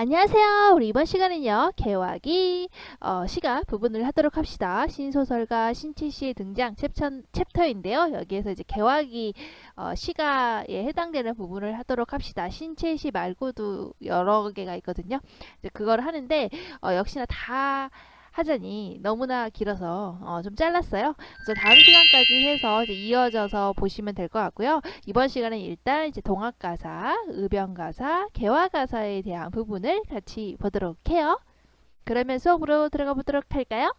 안녕하세요. 우리 이번 시간은요, 개화기 시가 부분을 하도록 합시다. 신소설가 신채씨의 등장 챕터인데요. 여기에서 이제 개화기 시가에 해당되는 부분을 하도록 합시다. 신채씨 말고도 여러 개가 있거든요. 이제 그걸 하는데 역시나 다 하자니 너무나 길어서 좀 잘랐어요. 그래서 다음 시간까지 해서 이제 이어져서 보시면 될 것 같고요. 이번 시간은 일단 이제 동학가사, 의병가사, 개화가사에 대한 부분을 같이 보도록 해요. 그러면 수업으로 들어가 보도록 할까요?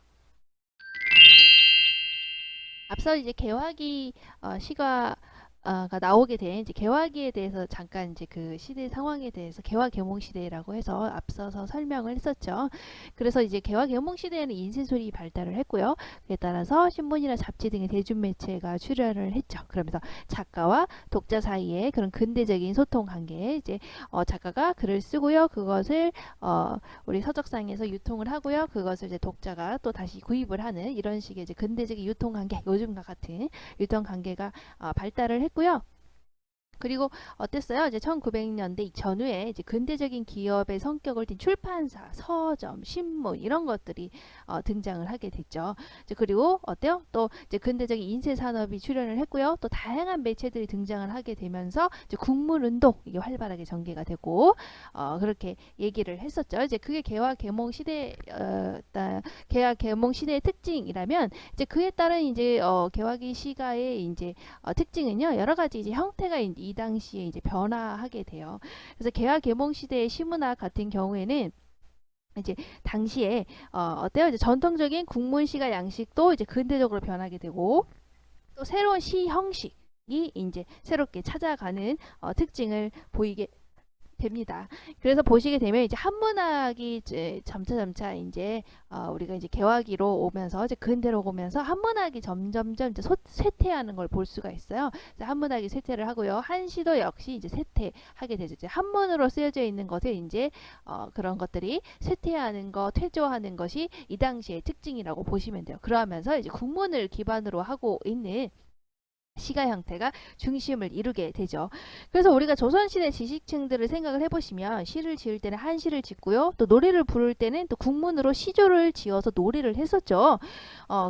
앞서 이제 개화기 시가 가 나오게 된 이제 개화기에 대해서 잠깐 이제 그 시대 상황에 대해서 개화 계몽 시대라고 해서 앞서서 설명을 했었죠. 그래서 이제 개화 계몽 시대에는 인쇄소리 발달을 했고요. 그에 따라서 신문이나 잡지 등의 대중매체가 출현을 했죠. 그러면서 작가와 독자 사이에 그런 근대적인 소통 관계에 이제 작가가 글을 쓰고요. 그것을 우리 서적상에서 유통을 하고요. 그것을 이제 독자가 또 다시 구입을 하는 이런 식의 이제 근대적인 유통 관계, 요즘과 같은 유통 관계가 발달을 했고요. 그리고 어땠어요? 이제 1900년대 전후에 이제 근대적인 기업의 성격을 띤 출판사, 서점, 신문 이런 것들이 등장을 하게 됐죠. 이제 그리고 어때요? 또 이제 근대적인 인쇄 산업이 출현을 했고요. 또 다양한 매체들이 등장을 하게 되면서 이제 국문운동 이게 활발하게 전개가 되고 그렇게 얘기를 했었죠. 이제 그게 개화 계몽 시대 개화 계몽 시대의 특징이라면 이제 그에 따른 이제 개화기 시가의 이제 특징은요 여러 가지 이제 형태가 이 당시에 이제 변화하게 돼요. 그래서 개화 계몽 시대의 시문학 같은 경우에는 이제 당시에 어때요? 이제 전통적인 국문시가 양식도 이제 근대적으로 변하게 되고 또 새로운 시 형식이 이제 새롭게 찾아가는 특징을 보이게 됩니다. 그래서 보시게 되면 이제 한문학이 이제 점차 이제 우리가 이제 개화기로 오면서 이제 근대로 오면서 한문학이 점점점 이제 쇠퇴하는 걸 볼 수가 있어요. 한문학이 쇠퇴를 하고요. 한시도 역시 이제 쇠퇴하게 되죠. 이제 한문으로 쓰여져 있는 것에 이제 그런 것들이 쇠퇴하는 거, 퇴조하는 것이 이 당시의 특징이라고 보시면 돼요. 그러면서 이제 국문을 기반으로 하고 있는 시가 형태가 중심을 이루게 되죠. 그래서 우리가 조선시대 지식층들을 생각을 해보시면 시를 지을 때는 한시를 짓고요. 또 노래를 부를 때는 또 국문으로 시조를 지어서 노래를 했었죠.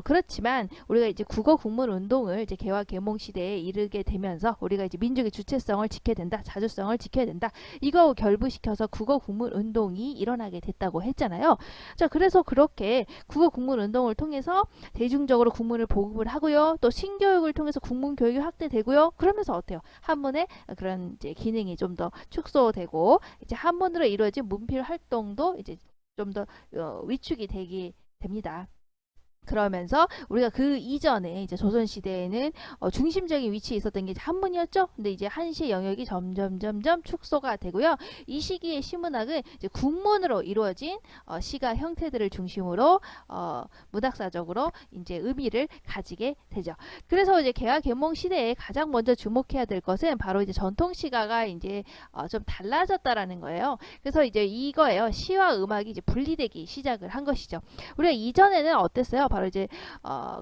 그렇지만 우리가 이제 국어 국문 운동을 이제 개화 계몽 시대에 이르게 되면서 우리가 이제 민족의 주체성을 지켜야 된다. 자주성을 지켜야 된다. 이거 결부시켜서 국어 국문 운동이 일어나게 됐다고 했잖아요. 자, 그래서 그렇게 국어 국문 운동을 통해서 대중적으로 국문을 보급을 하고요. 또 신교육을 통해서 국문 교육이 확대되고요. 그러면서 어때요? 한문의 그런 이제 기능이 좀 더 축소되고 이제 한문으로 이루어진 문필 활동도 이제 좀 더 위축이 되게 됩니다. 그러면서 우리가 그 이전에 이제 조선시대에는 중심적인 위치에 있었던 게 한문이었죠. 근데 이제 한시의 영역이 점점 축소가 되고요. 이 시기의 시문학은 이제 국문으로 이루어진 시가 형태들을 중심으로 문학사적으로 이제 의미를 가지게 되죠. 그래서 이제 개화 계몽 시대에 가장 먼저 주목해야 될 것은 바로 이제 전통 시가가 이제 좀 달라졌다라는 거예요. 그래서 이제 이거예요. 시와 음악이 이제 분리되기 시작을 한 것이죠. 우리가 이전에는 어땠어요? 바로 이제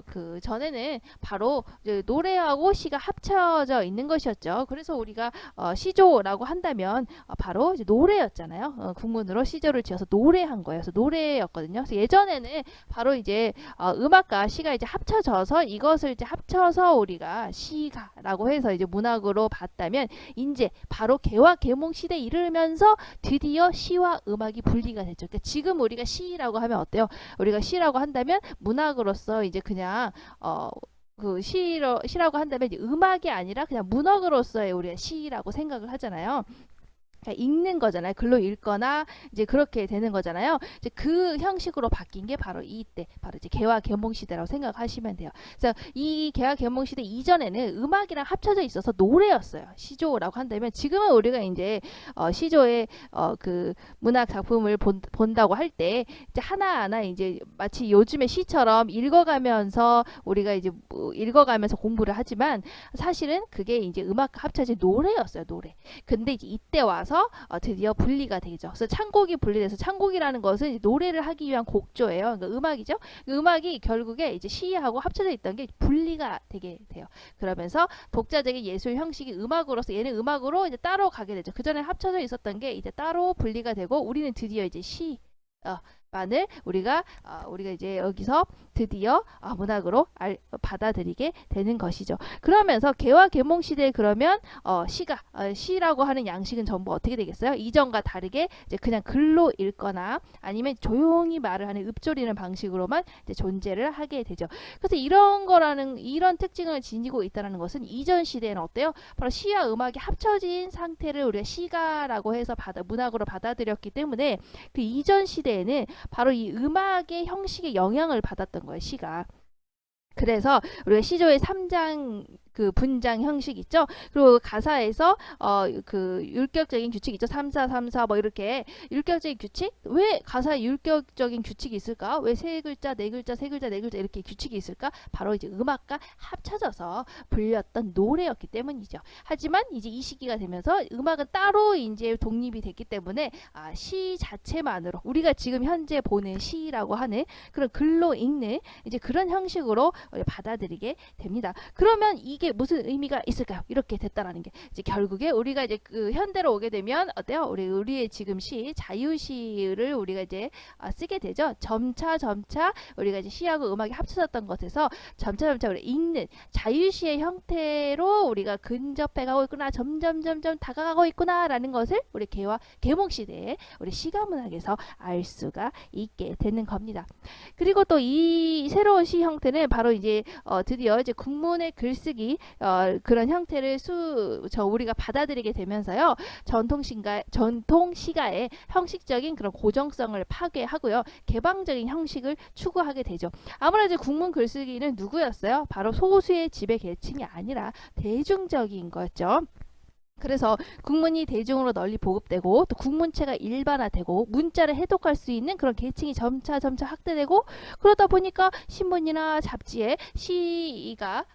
그 전에는 바로 이제 노래하고 시가 합쳐져 있는 것이었죠. 그래서 우리가 시조라고 한다면 바로 이제 노래였잖아요. 국문으로 시조를 지어서 노래한 거예요. 그래서 노래였거든요. 그래서 예전에는 바로 이제 음악과 시가 이제 합쳐져서 이것을 이제 합쳐서 우리가 시가라고 해서 이제 문학으로 봤다면 이제 바로 개화 계몽 시대에 이르면서 드디어 시와 음악이 분리가 됐죠. 그러니까 지금 우리가 시라고 하면 어때요? 우리가 시라고 한다면 문학으로서 이제 그냥 그 시라고 한다면 이제 음악이 아니라 그냥 문학으로서의 우리가 시라고 생각을 하잖아요. 읽는 거잖아요. 글로 읽거나 이제 그렇게 되는 거잖아요. 이제 그 형식으로 바뀐 게 바로 이때, 바로 이제 개화 계몽 시대라고 생각하시면 돼요. 그래서 이 개화 계몽 시대 이전에는 음악이랑 합쳐져 있어서 노래였어요. 시조라고 한다면 지금은 우리가 이제 시조의 그 문학 작품을 본다고 할 때 이제 하나하나 이제 마치 요즘의 시처럼 읽어가면서 우리가 이제 읽어가면서 공부를 하지만 사실은 그게 이제 음악과 합쳐진 노래였어요. 노래. 근데 이제 이때 와서 만들어서 드디어 분리가 되죠. 그래서 찬곡이 분리돼서 찬곡이라는 것은 이제 노래를 하기 위한 곡조예요. 그러니까 음악이죠. 그 음악이 결국에 이제 시하고 합쳐져 있던 게 분리가 되게 돼요. 그러면서 독자적인 예술 형식이 음악으로서 얘는 음악으로 이제 따로 가게 되죠. 그 전에 합쳐져 있었던 게 이제 따로 분리가 되고 우리는 드디어 이제 시 만을 우리가 이제 여기서 드디어 문학으로 받아들이게 되는 것이죠. 그러면서 개화 계몽 시대에 그러면 시라고 하는 양식은 전부 어떻게 되겠어요? 이전과 다르게 이제 그냥 글로 읽거나 아니면 조용히 말을 하는 읊조리는 방식으로만 이제 존재를 하게 되죠. 그래서 이런 특징을 지니고 있다는 것은 이전 시대에는 어때요? 바로 시와 음악이 합쳐진 상태를 우리가 시가라고 해서 문학으로 받아들였기 때문에 그 이전 시대에는 바로 이 음악의 형식의 영향을 받았던 거예요, 시가. 그래서 우리가 시조의 3장 그 분장 형식 있죠. 그리고 가사에서 그 율격적인 규칙 있죠. 3, 4, 3, 4 뭐 이렇게 율격적인 규칙. 왜 가사에 율격적인 규칙이 있을까? 왜 세 글자, 네 글자, 세 글자, 네 글자 이렇게 규칙이 있을까? 바로 이제 음악과 합쳐져서 불렸던 노래였기 때문이죠. 하지만 이제 이 시기가 되면서 음악은 따로 이제 독립이 됐기 때문에 시 자체만으로 우리가 지금 현재 보는 시라고 하는 그런 글로 읽는 이제 그런 형식으로 받아들이게 됩니다. 그러면 이게 무슨 의미가 있을까요? 이렇게 됐다라는 게 이제 결국에 우리가 이제 그 현대로 오게 되면 어때요? 우리의 지금 시 자유시를 우리가 이제 쓰게 되죠. 점차 우리가 이제 시하고 음악이 합쳐졌던 것에서 점차 우리 읽는 자유시의 형태로 우리가 근접해 가고 있구나, 점점 다가가고 있구나라는 것을 우리 개화 계몽 시대에 우리 시가 문학에서 알 수가 있게 되는 겁니다. 그리고 또 이 새로운 시 형태는 바로 이제 드디어 이제 국문의 글쓰기 그런 형태를 우리가 받아들이게 되면서요. 전통 시가의 형식적인 그런 고정성을 파괴하고요. 개방적인 형식을 추구하게 되죠. 아무래도 국문 글쓰기는 누구였어요? 바로 소수의 지배 계층이 아니라 대중적인 거였죠. 그래서 국문이 대중으로 널리 보급되고 또 국문체가 일반화되고 문자를 해독할 수 있는 그런 계층이 점차 확대되고 그러다 보니까 신문이나 잡지에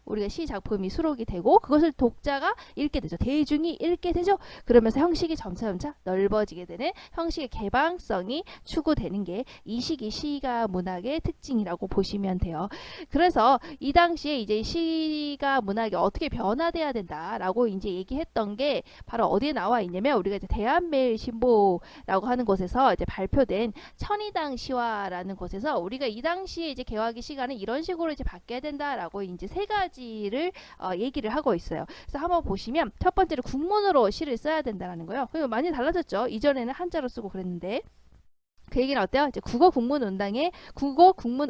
우리가 시 작품이 수록이 되고 그것을 독자가 읽게 되죠. 대중이 읽게 되죠. 그러면서 형식이 점차 넓어지게 되는 형식의 개방성이 추구되는 게 이 시기 시가 문학의 특징이라고 보시면 돼요. 그래서 이 당시에 이제 시가 문학이 어떻게 변화돼야 된다라고 이제 얘기했던 게 바로 어디에 나와 있냐면 우리가 이제 대한매일신보라고 하는 곳에서 이제 발표된 천이당 시화라는 곳에서 우리가 이 당시에 이제 개화기 시가는 이런 식으로 이제 바뀌어야 된다라고 이제 세 가지를 얘기를 하고 있어요. 그래서 한번 보시면 첫 번째로 국문으로 시를 써야 된다는 거예요. 그리고 많이 달라졌죠. 이전에는 한자로 쓰고 그랬는데. 그 얘기는 어때요? 이제 국어 국문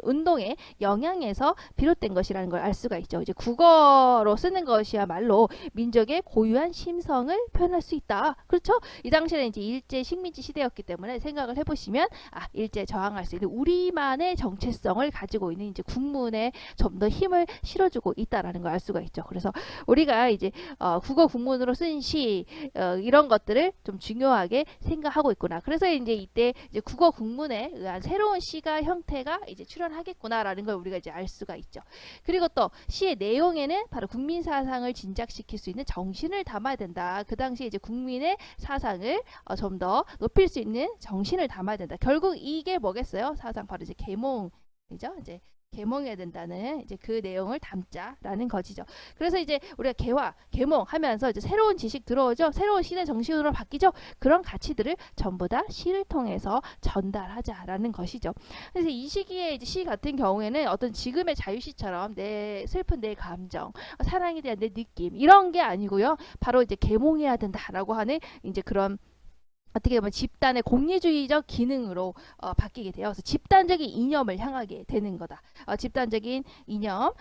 운동의 영향에서 비롯된 것이라는 걸 알 수가 있죠. 이제 국어로 쓰는 것이야말로 민족의 고유한 심성을 표현할 수 있다. 그렇죠? 이 당시에는 이제 일제 식민지 시대였기 때문에 생각을 해보시면 일제에 저항할 수 있는 우리만의 정체성을 가지고 있는 이제 국문에 좀 더 힘을 실어주고 있다라는 걸 알 수가 있죠. 그래서 우리가 이제 국어 국문으로 쓴 시 이런 것들을 좀 중요하게 생각하고 있구나. 그래서 이때 이제 국어 국문에 의한 새로운 시가 형태가 이제 출현하겠구나라는 걸 우리가 이제 알 수가 있죠. 그리고 또 시의 내용에는 바로 국민 사상을 진작시킬 수 있는 정신을 담아야 된다. 그 당시에 이제 국민의 사상을 좀 더 높일 수 있는 정신을 담아야 된다. 결국 이게 뭐겠어요? 사상 바로 이제 계몽이죠. 이제 계몽해야 된다는 이제 그 내용을 담자라는 것이죠. 그래서 이제 우리가 계몽 하면서 이제 새로운 지식 들어오죠. 새로운 시대 정신으로 바뀌죠. 그런 가치들을 전부 다 시를 통해서 전달하자라는 것이죠. 그래서 이 시기에 이제 시 같은 경우에는 어떤 지금의 자유시처럼 내 슬픈 내 감정, 사랑에 대한 내 느낌 이런 게 아니고요. 바로 이제 계몽해야 된다라고 하는 이제 그런 어떻게 보면 집단의 공리주의적 기능으로 바뀌게 돼요. 그래서 집단적인 이념을 향하게 되는 거다. 집단적인 이념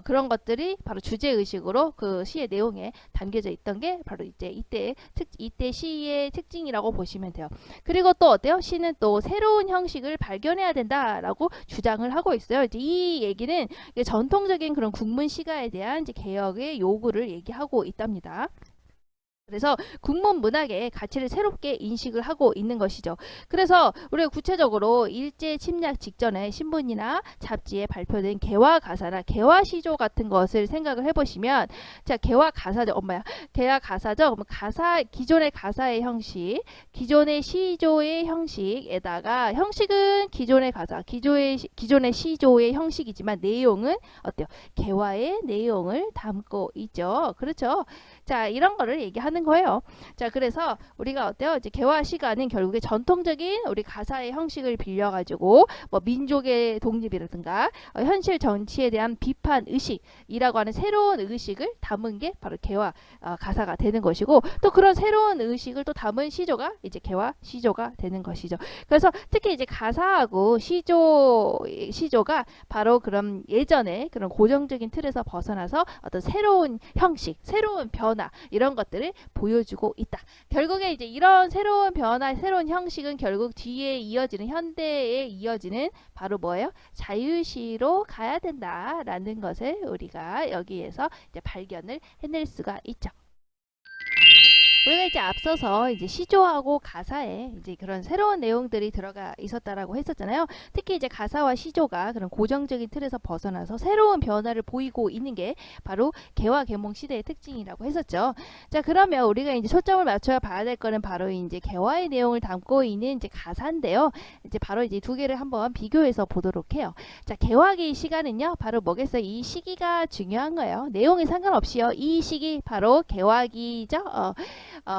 그런 것들이 바로 주제의식으로 그 시의 내용에 담겨져 있던 게 바로 이제 이때 시의 특징이라고 보시면 돼요. 그리고 또 어때요? 시는 또 새로운 형식을 발견해야 된다라고 주장을 하고 있어요. 이제 이 얘기는 전통적인 그런 국문 시가에 대한 이제 개혁의 요구를 얘기하고 있답니다. 그래서 국문 문학의 가치를 새롭게 인식을 하고 있는 것이죠. 그래서 우리가 구체적으로 일제 침략 직전에 신문이나 잡지에 발표된 개화 가사나 개화 시조 같은 것을 생각을 해보시면, 자, 개화 가사죠. 엄마야. 개화 가사죠. 그러면 가사, 기존의 가사의 형식, 기존의 시조의 형식에다가, 형식은 기존의 가사, 기존의 시조의 형식이지만 내용은 어때요? 개화의 내용을 담고 있죠. 그렇죠? 자, 이런 거를 얘기하는 거예요. 자, 그래서 우리가 어때요? 이제 개화 시가는 결국에 전통적인 우리 가사의 형식을 빌려가지고 뭐 민족의 독립이라든가 현실 정치에 대한 비판 의식이라고 하는 새로운 의식을 담은 게 바로 개화 가사가 되는 것이고, 또 그런 새로운 의식을 또 담은 시조가 이제 개화 시조가 되는 것이죠. 그래서 특히 이제 가사하고 시조가 바로 그런 예전에 그런 고정적인 틀에서 벗어나서 어떤 새로운 형식, 새로운 변화, 이런 것들을 보여주고 있다. 결국에 이제 이런 새로운 변화, 새로운 형식은 결국 뒤에 이어지는, 현대에 이어지는 바로 뭐예요? 자유시로 가야 된다라는 것을 우리가 여기에서 이제 발견을 해낼 수가 있죠. 우리가 이제 앞서서 이제 시조하고 가사에 이제 그런 새로운 내용들이 들어가 있었다라고 했었잖아요. 특히 이제 가사와 시조가 그런 고정적인 틀에서 벗어나서 새로운 변화를 보이고 있는 게 바로 개화 계몽 시대의 특징이라고 했었죠. 자, 그러면 우리가 이제 초점을 맞춰야 봐야 될 거는 바로 이제 개화의 내용을 담고 있는 이제 가사인데요. 이제 바로 이제 두 개를 한번 비교해서 보도록 해요. 자, 개화기 시간은요, 바로 뭐겠어요? 이 시기가 중요한 거예요. 내용에 상관없이요. 이 시기 바로 개화기죠.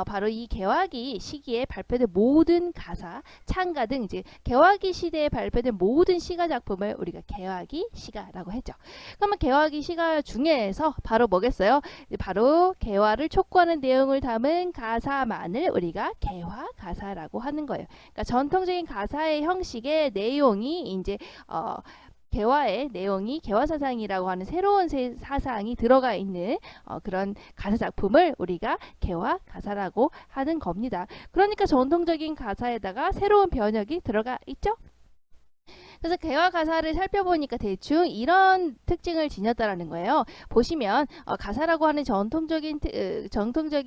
바로 이 개화기 시기에 발표된 모든 가사, 창가 등 이제 개화기 시대에 발표된 모든 시가 작품을 우리가 개화기 시가라고 했죠. 그러면 개화기 시가 중에서 바로 뭐겠어요? 바로 개화를 촉구하는 내용을 담은 가사만을 우리가 개화 가사라고 하는 거예요. 그러니까 전통적인 가사의 형식의 내용이 이제 개화의 내용이 개화사상이라고 하는 새로운 사상이 들어가 있는 그런 가사 작품을 우리가 개화 가사라고 하는 겁니다. 그러니까 전통적인 가사에다가 새로운 변혁이 들어가 있죠. 그래서 개화 가사를 살펴보니까 대충 이런 특징을 지녔다라는 거예요. 보시면 가사라고 하는 전통적인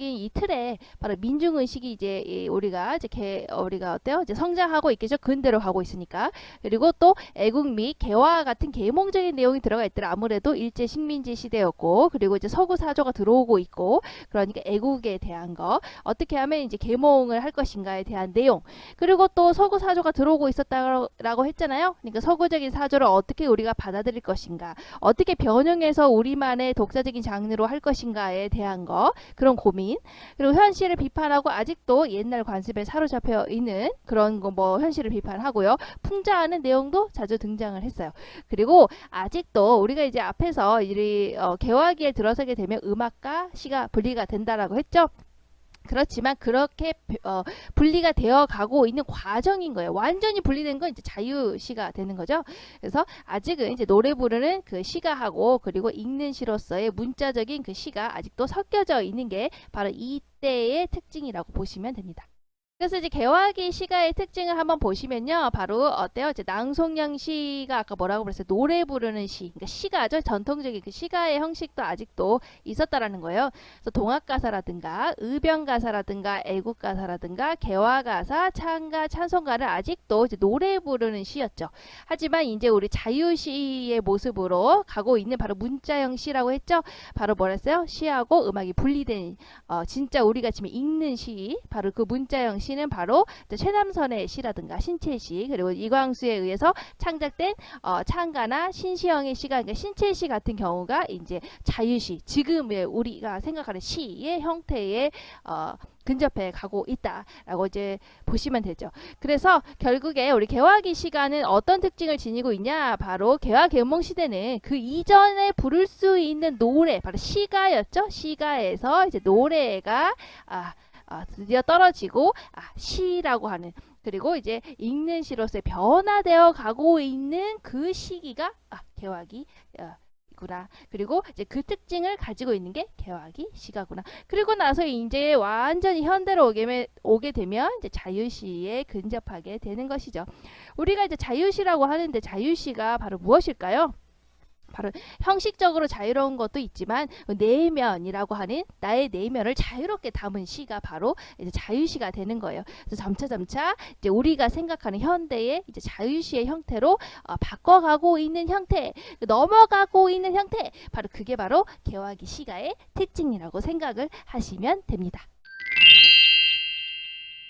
이 틀에 바로 민중 의식이 이제 우리가 어때요? 이제 성장하고 있겠죠. 근대로 가고 있으니까. 그리고 또 애국 및 개화 같은 계몽적인 내용이 들어가 있더라. 아무래도 일제 식민지 시대였고, 그리고 이제 서구 사조가 들어오고 있고, 그러니까 애국에 대한 거, 어떻게 하면 이제 계몽을 할 것인가에 대한 내용, 그리고 또 서구 사조가 들어오고 있었다라고 했잖아요. 그러니까 서구적인 사조를 어떻게 우리가 받아들일 것인가, 어떻게 변형해서 우리만의 독자적인 장르로 할 것인가에 대한 거, 그런 고민, 그리고 현실을 비판하고 아직도 옛날 관습에 사로잡혀 있는 그런 거 뭐 현실을 비판하고요. 풍자하는 내용도 자주 등장을 했어요. 그리고 아직도 우리가 이제 앞에서 개화기에 들어서게 되면 음악과 시가 분리가 된다라고 했죠. 그렇지만 그렇게 분리가 되어 가고 있는 과정인 거예요. 완전히 분리된 건 이제 자유시가 되는 거죠. 그래서 아직은 이제 노래 부르는 그 시가하고 그리고 읽는 시로서의 문자적인 그 시가 아직도 섞여져 있는 게 바로 이때의 특징이라고 보시면 됩니다. 그래서 이제 개화기 시가의 특징을 한번 보시면요. 바로 어때요? 이제 낭송형 시가 아까 뭐라고 그랬어요? 노래 부르는 시. 그러니까 시가죠. 전통적인 그 시가의 형식도 아직도 있었다라는 거예요. 그래서 동학가사라든가 의병가사라든가 애국가사라든가 개화가사, 창가, 찬송가를 아직도 이제 노래 부르는 시였죠. 하지만 이제 우리 자유시의 모습으로 가고 있는 바로 문자형 시라고 했죠. 바로 뭐랬어요? 시하고 음악이 분리된 진짜 우리가 지금 읽는 시, 바로 그 문자형 시 시는 바로 최남선의 시라든가 신채시, 그리고 이광수에 의해서 창작된 창가나 신시형의 시가, 그러니까 신채시 같은 경우가 이제 자유시, 지금의 우리가 생각하는 시의 형태의 근접해 가고 있다라고 이제 보시면 되죠. 그래서 결국에 우리 개화기 시가는 어떤 특징을 지니고 있냐? 바로 개화 계몽 시대는 그 이전에 부를 수 있는 노래, 바로 시가였죠. 시가에서 이제 노래가 드디어 떨어지고 시라고 하는, 그리고 이제 읽는 시로서의 변화되어 가고 있는 그 시기가 개화기 구나. 그리고 이제 그 특징을 가지고 있는 게 개화기 시가구나. 그리고 나서 이제 완전히 현대로 오게 되면 이제 자유시에 근접하게 되는 것이죠. 우리가 이제 자유시라고 하는데 자유시가 바로 무엇일까요? 바로 형식적으로 자유로운 것도 있지만 내면이라고 하는 나의 내면을 자유롭게 담은 시가 바로 이제 자유시가 되는 거예요. 그래서 점차 이제 우리가 생각하는 현대의 이제 자유시의 형태로 바꿔가고 있는 형태, 넘어가고 있는 형태, 바로 그게 바로 개화기 시가의 특징이라고 생각을 하시면 됩니다.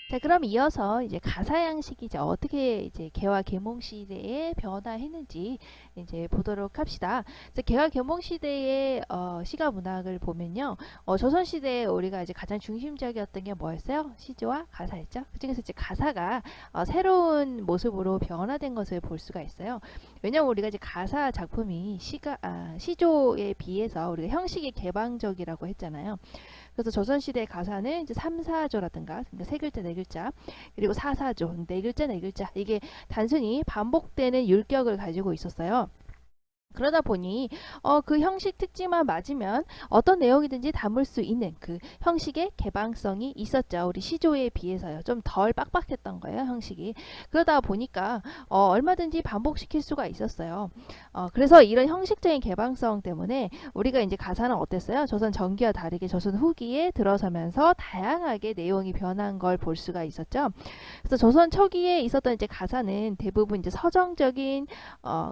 자, 그럼 이어서 이제 가사 양식이 이제 어떻게 이제 개화 계몽 시대에 변화했는지 이제 보도록 합시다. 그래서 개화 계몽 시대의 시가 문학을 보면요, 조선 시대에 우리가 이제 가장 중심적이었던 게 뭐였어요? 시조와 가사였죠. 그중에서 이제 가사가 새로운 모습으로 변화된 것을 볼 수가 있어요. 왜냐면 우리가 이제 가사 작품이 시조에 비해서 우리가 형식이 개방적이라고 했잖아요. 그래서 조선시대 가사는 이제 3, 4조라든가, 그러니까 세 글자, 네 글자, 그리고 4, 4조, 네 글자, 네 글자, 이게 단순히 반복되는 율격을 가지고 있었어요. 그러다 보니 그 형식 특징만 맞으면 어떤 내용이든지 담을 수 있는 그 형식의 개방성이 있었죠. 우리 시조에 비해서요. 좀 덜 빡빡했던 거예요, 형식이. 그러다 보니까 얼마든지 반복시킬 수가 있었어요. 그래서 이런 형식적인 개방성 때문에 우리가 이제 가사는 어땠어요? 조선 전기와 다르게 조선 후기에 들어서면서 다양하게 내용이 변한 걸 볼 수가 있었죠. 그래서 조선 초기에 있었던 이제 가사는 대부분 이제 서정적인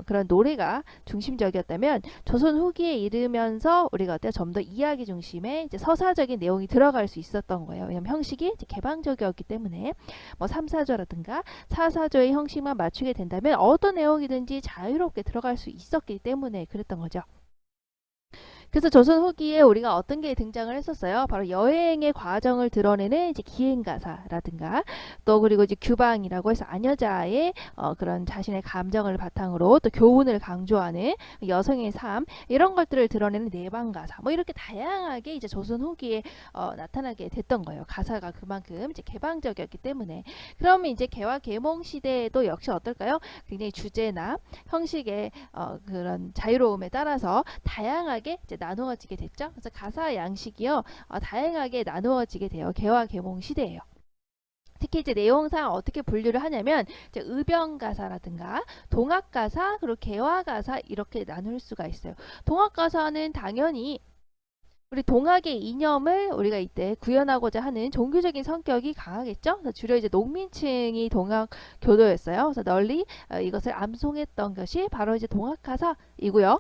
그런 노래가 중심적이었다면 조선 후기에 이르면서 우리가 어때요? 좀 더 이야기 중심의 이제 서사적인 내용이 들어갈 수 있었던 거예요. 왜냐면 형식이 이제 개방적이었기 때문에 뭐 3, 4조라든가 4, 4조의 형식만 맞추게 된다면 어떤 내용이든지 자유롭게 들어갈 수 있었기 때문에 그랬던 거죠. 그래서 조선 후기에 우리가 어떤 게 등장을 했었어요. 바로 여행의 과정을 드러내는 이제 기행가사라든가, 또 그리고 이제 규방이라고 해서 아녀자의 그런 자신의 감정을 바탕으로 또 교훈을 강조하는 여성의 삶, 이런 것들을 드러내는 내방가사, 뭐 이렇게 다양하게 이제 조선 후기에 나타나게 됐던 거예요. 가사가 그만큼 이제 개방적이었기 때문에. 그러면 이제 개화 계몽 시대에도 역시 어떨까요? 굉장히 주제나 형식의 그런 자유로움에 따라서 다양하게 이제 나누어지게 됐죠. 그래서 가사 양식이요, 다양하게 나누어지게 돼요. 개화 계몽 시대예요. 특히 이제 내용상 어떻게 분류를 하냐면 이제 의병가사라든가 동학가사, 그리고 개화가사, 이렇게 나눌 수가 있어요. 동학가사는 당연히 우리 동학의 이념을 우리가 이때 구현하고자 하는 종교적인 성격이 강하겠죠. 그래서 주로 이제 농민층이 동학 교도였어요. 그래서 널리 이것을 암송했던 것이 바로 이제 동학가사이고요.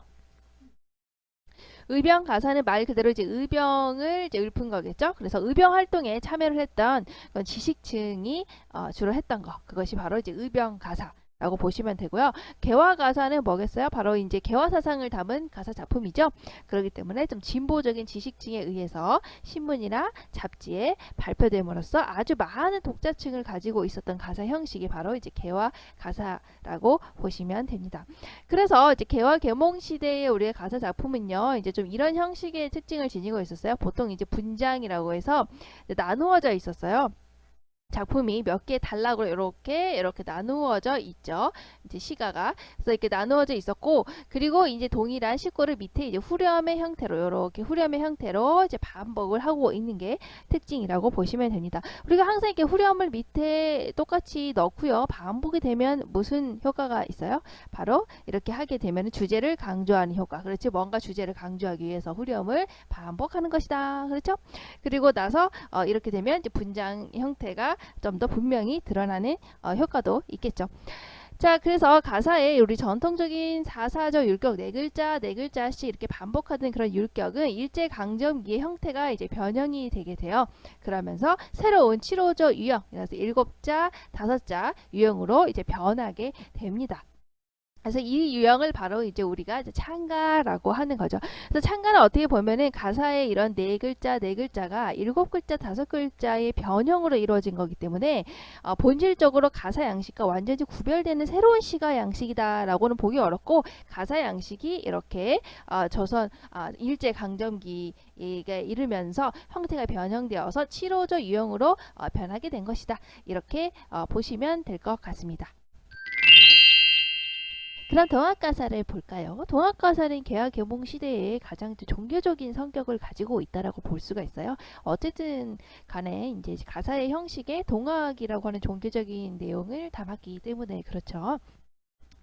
의병 가사는 말 그대로 이제 의병을 이제 읊은 거겠죠. 그래서 의병 활동에 참여를 했던 그런 지식층이 주로 했던 거, 그것이 바로 이제 의병 가사 라고 보시면 되고요. 개화 가사는 뭐겠어요? 바로 이제 개화 사상을 담은 가사 작품이죠. 그렇기 때문에 좀 진보적인 지식층에 의해서 신문이나 잡지에 발표됨으로써 아주 많은 독자층을 가지고 있었던 가사 형식이 바로 이제 개화 가사라고 보시면 됩니다. 그래서 이제 개화 계몽 시대의 우리의 가사 작품은요, 이제 좀 이런 형식의 특징을 지니고 있었어요. 보통 이제 분장이라고 해서 나누어져 있었어요. 작품이 몇 개 단락으로 이렇게 나누어져 있죠. 이제 시가가. 그래서 이렇게 나누어져 있었고, 그리고 이제 동일한 식구를 밑에 이제 후렴의 형태로, 이렇게 후렴의 형태로 이제 반복을 하고 있는 게 특징이라고 보시면 됩니다. 우리가 항상 이렇게 후렴을 밑에 똑같이 넣고요, 반복이 되면 무슨 효과가 있어요? 바로 이렇게 하게 되면 주제를 강조하는 효과. 그렇지, 뭔가 주제를 강조하기 위해서 후렴을 반복하는 것이다. 그렇죠? 그리고 나서 이렇게 되면 이제 분장 형태가 좀 더 분명히 드러나는 효과도 있겠죠. 자, 그래서 가사에 우리 전통적인 4, 4조 율격, 네 글자, 네 글자씩 이렇게 반복하는 그런 율격은 일제강점기의 형태가 이제 변형이 되게 돼요. 그러면서 새로운 7호조 유형, 그래서 7자, 5자 유형으로 이제 변하게 됩니다. 그래서 이 유형을 바로 이제 우리가 이제 창가라고 하는 거죠. 그래서 창가는 어떻게 보면은 가사의 이런 네 글자, 네 글자가 7글자, 5글자의 변형으로 이루어진 거기 때문에 본질적으로 가사 양식과 완전히 구별되는 새로운 시가 양식이다라고는 보기 어렵고, 가사 양식이 이렇게 조선 일제 강점기에 이르면서 형태가 변형되어서 7호조 유형으로 변하게 된 것이다. 이렇게 보시면 될 것 같습니다. 그럼 동학가사를 볼까요? 동학가사는 개화 계몽 시대에 가장 종교적인 성격을 가지고 있다라고 볼 수가 있어요. 어쨌든 간에 이제 가사의 형식에 동학이라고 하는 종교적인 내용을 담았기 때문에 그렇죠.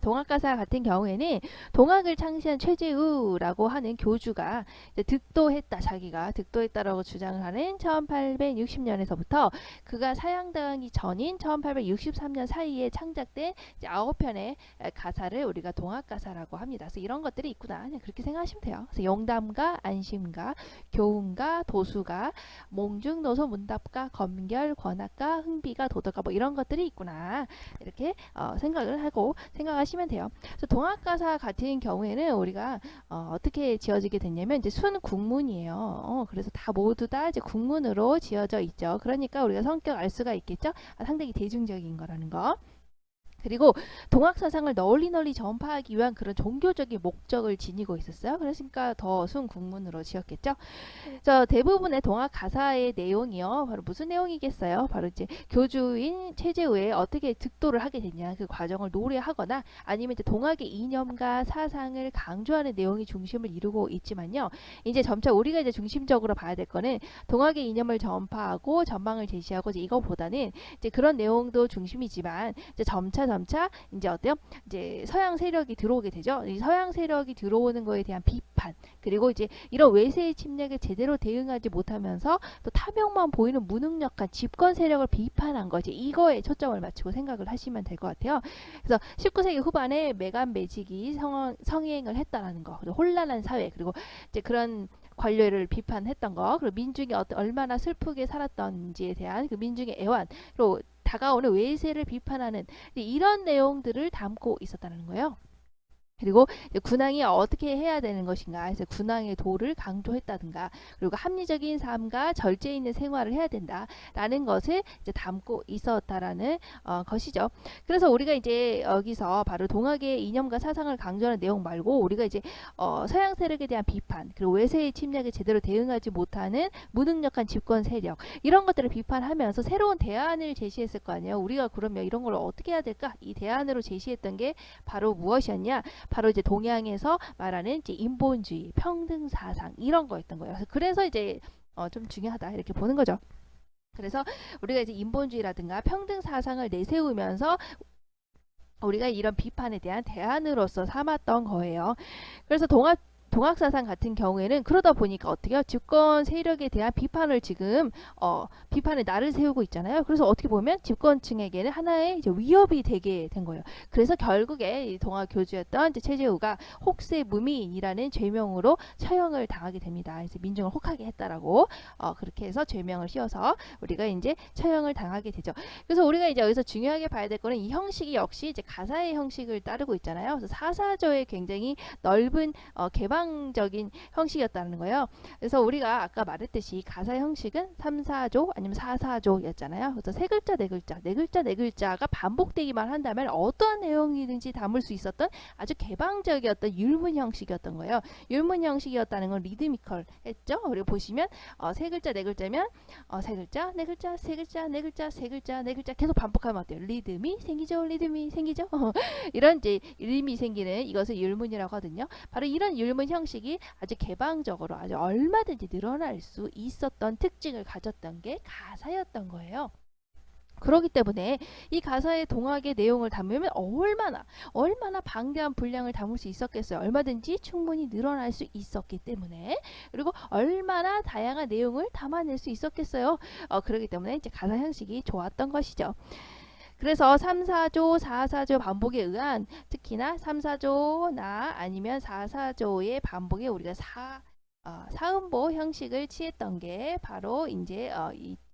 동학가사 같은 경우에는 동학을 창시한 최재우라고 하는 교주가 이제 득도했다, 자기가 득도했다라고 주장을 하는 1860년에서부터 그가 사형당하기 전인 1863년 사이에 창작된 이제 9편의 가사를 우리가 동학가사라고 합니다. 그래서 이런 것들이 있구나, 그냥 그렇게 생각하시면 돼요. 그래서 용담가, 안심가, 교훈가, 도수가, 몽중노소, 문답가, 검결, 권학가, 흥비가, 도덕가, 뭐 이런 것들이 있구나, 이렇게 생각을 하고 생각하시면 돼요. 그래서 동학가사 같은 경우에는 우리가 어떻게 지어지게 됐냐면 이제 순국문이에요. 그래서 다 모두 다 이제 국문으로 지어져 있죠. 그러니까 우리가 성격 알 수가 있겠죠. 상당히 대중적인 거라는 거. 그리고 동학사상을 널리 전파하기 위한 그런 종교적인 목적을 지니고 있었어요. 그러니까 더 순국문으로 지었겠죠. 저 대부분의 동학 가사의 내용이요, 바로 무슨 내용이겠어요? 바로 이제 교주인 최재우에 어떻게 득도를 하게 됐냐, 그 과정을 노래하거나 아니면 이제 동학의 이념과 사상을 강조하는 내용이 중심을 이루고 있지만요. 이제 점차 우리가 이제 중심적으로 봐야 될 거는 동학의 이념을 전파하고 전망을 제시하고 이제 이거보다는 이제 그런 내용도 중심이지만 이제 점차 이제 어때요? 이제 서양 세력이 들어오게 되죠. 이 서양 세력이 들어오는 거에 대한 비판, 그리고 이제 이런 외세의 침략에 제대로 대응하지 못하면서 또 탐욕만 보이는 무능력한 집권 세력을 비판한 거지. 이거에 초점을 맞추고 생각을 하시면 될 것 같아요. 그래서 19세기 후반에 매간 매직이 성행을 했다라는 거, 혼란한 사회, 그리고 이제 그런 관료를 비판했던 거, 그리고 민중이 얼마나 슬프게 살았던지에 대한 그 민중의 애환, 그리고 다가오는 외세를 비판하는 이런 내용들을 담고 있었다는 거예요. 그리고 군왕이 어떻게 해야 되는 것인가, 그래서 군왕의 도를 강조했다든가, 그리고 합리적인 삶과 절제 있는 생활을 해야 된다라는 것을 이제 담고 있었다라는 것이죠. 그래서 우리가 이제 여기서 바로 동학의 이념과 사상을 강조하는 내용 말고 우리가 이제 서양 세력에 대한 비판, 그리고 외세의 침략에 제대로 대응하지 못하는 무능력한 집권 세력, 이런 것들을 비판하면서 새로운 대안을 제시했을 거 아니에요. 우리가 그러면 이런 걸 어떻게 해야 될까? 이 대안으로 제시했던 게 바로 무엇이었냐? 바로 이제 동양에서 말하는 이제 인본주의, 평등 사상, 이런 거였던 거예요. 그래서 이제 좀 중요하다, 이렇게 보는 거죠. 그래서 우리가 이제 인본주의라든가 평등 사상을 내세우면서 우리가 이런 비판에 대한 대안으로서 삼았던 거예요. 그래서 동학사상 같은 경우에는 그러다 보니까 어떻게 해요? 집권 세력에 대한 비판을 지금 비판의 날을 세우고 있잖아요. 그래서 어떻게 보면 집권층에게는 하나의 이제 위협이 되게 된 거예요. 그래서 결국에 이 동학 교주였던 이제 최재우가 혹세 무민이라는 죄명으로 처형을 당하게 됩니다. 그래서 민중을 혹하게 했다라고 그렇게 해서 죄명을 씌워서 우리가 이제 처형을 당하게 되죠. 그래서 우리가 이제 여기서 중요하게 봐야 될 거는 이 형식이 역시 이제 가사의 형식을 따르고 있잖아요. 그래서 사사조의 굉장히 넓은 개방적인 형식이었다는 거예요. 그래서 우리가 아까 말했듯이 가사 형식은 3사조 아니면 4사조였잖아요. 그래서 세 글자, 네 글자, 네 글자, 네 글자가 반복되기만 한다면 어떠한 내용이든지 담을 수 있었던 아주 개방적이었던 율문 형식이었던 거예요. 율문 형식이었다는 건 리드미컬 했죠. 그리고 보시면 세 글자, 네 글자면 세 글자, 네 글자, 세 글자, 네 글자, 세 글자, 네 글자 계속 반복하면 어때요? 리듬이 생기죠. 리듬이 생기죠. 이런 이제 리듬이 생기는 이것을 율문이라고 하거든요. 바로 이런 율문 형식이 아주 개방적으로 아주 얼마든지 늘어날 수 있었던 특징을 가졌던 게 가사였던 거예요. 그렇기 때문에 이 가사의 동학의 내용을 담으면 얼마나 방대한 분량을 담을 수 있었겠어요. 얼마든지 충분히 늘어날 수 있었기 때문에, 그리고 얼마나 다양한 내용을 담아낼 수 있었겠어요. 그렇기 때문에 이제 가사 형식이 좋았던 것이죠. 그래서 3사조, 4사조 반복에 의한, 특히나 3사조나 아니면 4사조의 반복에 우리가 사음보 형식을 취했던 게 바로 이제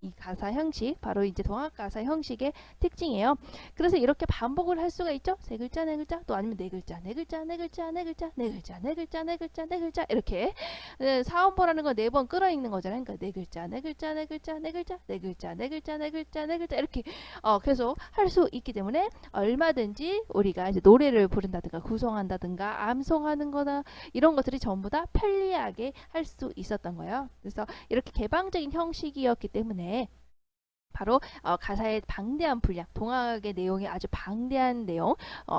이 가사 형식, 바로 이제 동학 가사 형식의 특징이에요. 그래서 이렇게 반복을 할 수가 있죠. 세 글자, 네 글자, 또 아니면 네 글자, 네 글자, 네 글자, 네 글자, 네 글자, 네 글자, 네 글자, 네 글자, 이렇게 사음보라는 건 네 번 끌어읽는 거잖아요. 그러니까 네 글자, 네 글자, 네 글자, 네 글자, 네 글자, 네 글자, 네 글자, 네 글자, 이렇게 계속 할 수 있기 때문에 얼마든지 우리가 이제 노래를 부른다든가 구성한다든가 암송하는 거나 이런 것들이 전부 다 편리하게 할 수 있었던 거예요. 그래서 이렇게 개방적인 형식이었기 때문에 바로 가사의 방대한 분량, 동학의 내용이 아주 방대한 내용,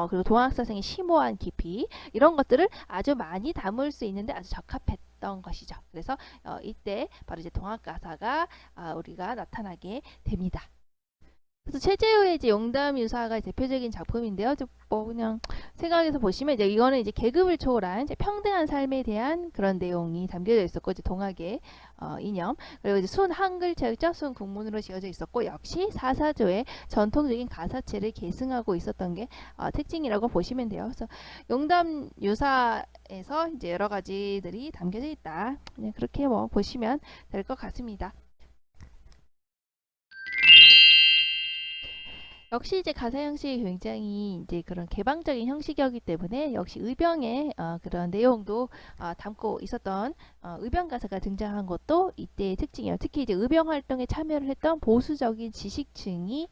그리고 동학사상의 심오한 깊이, 이런 것들을 아주 많이 담을 수 있는데 아주 적합했던 것이죠. 그래서 이때 바로 이제 동학 가사가 우리가 나타나게 됩니다. 그래서 최재우의 이제 용담유사가 대표적인 작품인데요. 뭐 그냥 생각해서 보시면 이제 이거는 이제 계급을 초월한 이제 평등한 삶에 대한 그런 내용이 담겨져 있었고, 이제 동학의 이념, 그리고 이제 순 한글체였죠. 순 국문으로 지어져 있었고, 역시 사사조의 전통적인 가사체를 계승하고 있었던 게 특징이라고 보시면 돼요. 그래서 용담유사에서 이제 여러 가지들이 담겨져 있다. 그냥 그렇게 뭐 보시면 될 것 같습니다. 역시 이제 가사 형식이 굉장히 이제 그런 개방적인 형식이었기 때문에 역시 의병의 그런 내용도 담고 있었던 의병 가사가 등장한 것도 이때의 특징이에요. 특히 이제 의병 활동에 참여를 했던 보수적인 지식층이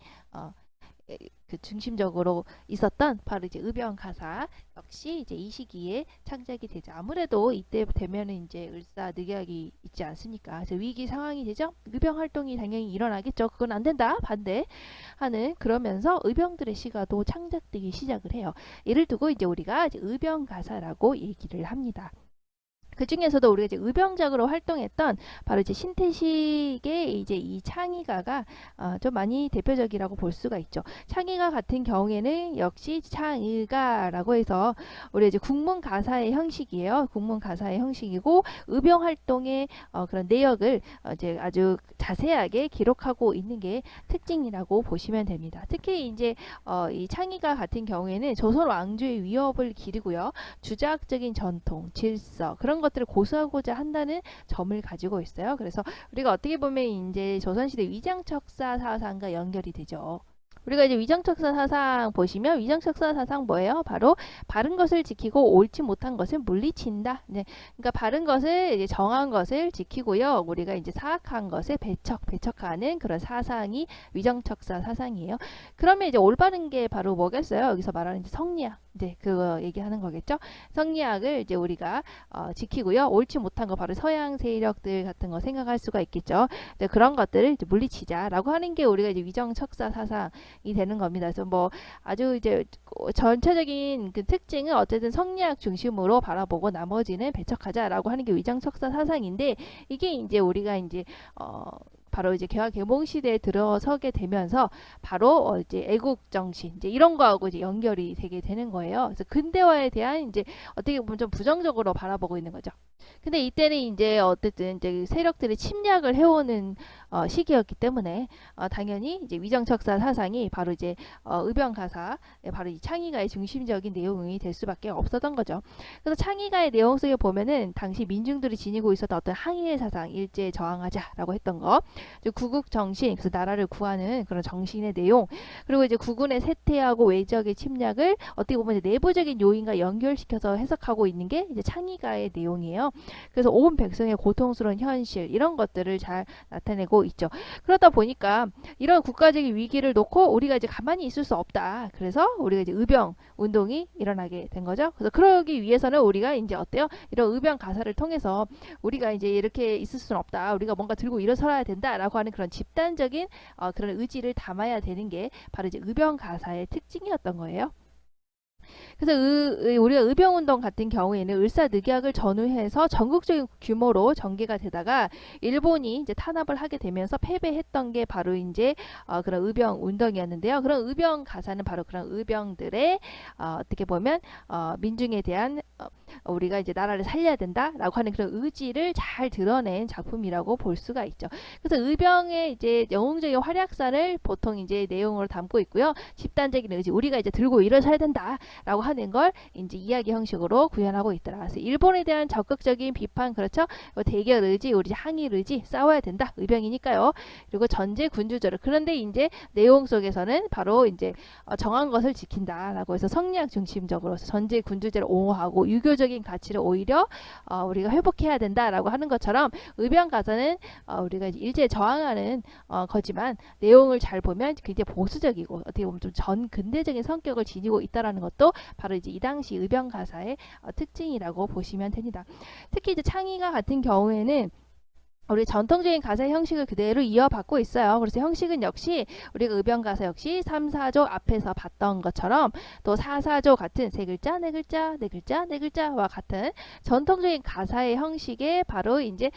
그 중심적으로 있었던 바로 이제 의병 가사 역시 이제 이 시기에 창작이 되죠. 아무래도 이때 되면은 이제 을사늑약이 있지 않습니까? 그래서 위기 상황이 되죠. 의병 활동이 당연히 일어나겠죠. 그건 안 된다, 반대하는, 그러면서 의병들의 시가도 창작되기 시작을 해요. 이를 두고 이제 우리가 이제 의병 가사라고 얘기를 합니다. 그 중에서도 우리가 이제 의병작으로 활동했던 바로 이제 신태식의 이제 이 창의가가 좀 많이 대표적이라고 볼 수가 있죠. 창의가 같은 경우에는 역시 창의가라고 해서 우리 이제 국문 가사의 형식이에요. 국문 가사의 형식이고 의병 활동의 그런 내역을 이제 아주 자세하게 기록하고 있는 게 특징이라고 보시면 됩니다. 특히 이제 이 창의가 같은 경우에는 조선 왕조의 위협을 기리고요. 주자학적인 전통, 질서 그런 것들을 고수하고자 한다는 점을 가지고 있어요. 그래서 우리가 어떻게 보면 이제 조선시대 위장척사 사상과 연결이 되죠. 우리가 이제 위장척사 사상 보시면 위장척사 사상 뭐예요? 바로 바른 것을 지키고 옳지 못한 것을 물리친다. 네. 그러니까 바른 것을 이제 정한 것을 지키고요. 우리가 이제 사악한 것을 배척하는 그런 사상이 위장척사 사상이에요. 그러면 이제 올바른 게 바로 뭐겠어요? 여기서 말하는 이제 성리학. 이제 그거 얘기하는 거겠죠. 성리학을 이제 우리가 지키고요. 옳지 못한 거 바로 서양 세력들 같은 거 생각할 수가 있겠죠. 이제 그런 것들을 이제 물리치자라고 하는 게 우리가 이제 위정척사 사상이 되는 겁니다. 그래서 뭐 아주 이제 전체적인 그 특징은 어쨌든 성리학 중심으로 바라보고 나머지는 배척하자라고 하는 게 위정척사 사상인데, 이게 이제 우리가 이제 바로 이제 개화 개몽 시대에 들어서게 되면서 바로 이제 애국 정신 이제 이런 거하고 이제 연결이 되게 되는 거예요. 그래서 근대화에 대한 이제 어떻게 보면 좀 부정적으로 바라보고 있는 거죠. 근데 이때는 이제 어쨌든 이제 세력들이 침략을 해오는 시기였기 때문에 당연히 이제 위정척사 사상이 바로 이제 의병 가사, 바로 이 창의가의 중심적인 내용이 될 수밖에 없었던 거죠. 그래서 창의가의 내용 속에 보면은 당시 민중들이 지니고 있었던 어떤 항의의 사상, 일제에 저항하자라고 했던 거, 구국 정신, 그래서 나라를 구하는 그런 정신의 내용, 그리고 이제 국군의 세태하고 외적의 침략을 어떻게 보면 이제 내부적인 요인과 연결시켜서 해석하고 있는 게 이제 창의가의 내용이에요. 그래서 온 백성의 고통스러운 현실 이런 것들을 잘 나타내고 있죠. 그러다 보니까 이런 국가적인 위기를 놓고 우리가 이제 가만히 있을 수 없다. 그래서 우리가 이제 의병 운동이 일어나게 된 거죠. 그래서 그러기 위해서는 우리가 이제 어때요? 이런 의병 가사를 통해서 우리가 이제 이렇게 있을 수는 없다. 우리가 뭔가 들고 일어서야 된다라고 하는 그런 집단적인 그런 의지를 담아야 되는 게 바로 이제 의병 가사의 특징이었던 거예요. 그래서 우리가 의병운동 같은 경우에는 을사늑약을 전후해서 전국적인 규모로 전개가 되다가 일본이 이제 탄압을 하게 되면서 패배했던 게 바로 이제 그런 의병운동이었는데요. 그런 의병 가사는 바로 그런 의병들의 어떻게 보면 민중에 대한 우리가 이제 나라를 살려야 된다라고 하는 그런 의지를 잘 드러낸 작품이라고 볼 수가 있죠. 그래서 의병의 이제 영웅적인 활약사를 보통 이제 내용으로 담고 있고요. 집단적인 의지, 우리가 이제 들고 일어서야 된다라고 하는 걸 이제 이야기 형식으로 구현하고 있더라. 그래서 일본에 대한 적극적인 비판, 그렇죠? 대결 의지, 우리 항일 의지, 싸워야 된다. 의병이니까요. 그리고 전제 군주제를. 그런데 이제 내용 속에서는 바로 이제 정한 것을 지킨다라고 해서 성리학 중심적으로 전제 군주제를 옹호하고 유교적인 가치를 오히려 우리가 회복해야 된다라고 하는 것처럼 의병 가사는 우리가 이제 일제에 저항하는 거지만 내용을 잘 보면 굉장히 보수적이고 어떻게 보면 좀 전근대적인 성격을 지니고 있다라는 것도 바로 이제 이 당시 의병 가사의 특징이라고 보시면 됩니다. 특히 이제 창의가 같은 경우에는 우리 전통적인 가사의 형식을 그대로 이어받고 있어요. 그래서 형식은 역시 우리가 의변가사 역시 3, 4조 앞에서 봤던 것처럼 또 4, 4조 같은 세 글자, 네 글자, 네 글자, 네 글자와 같은 전통적인 가사의 형식에 바로 이제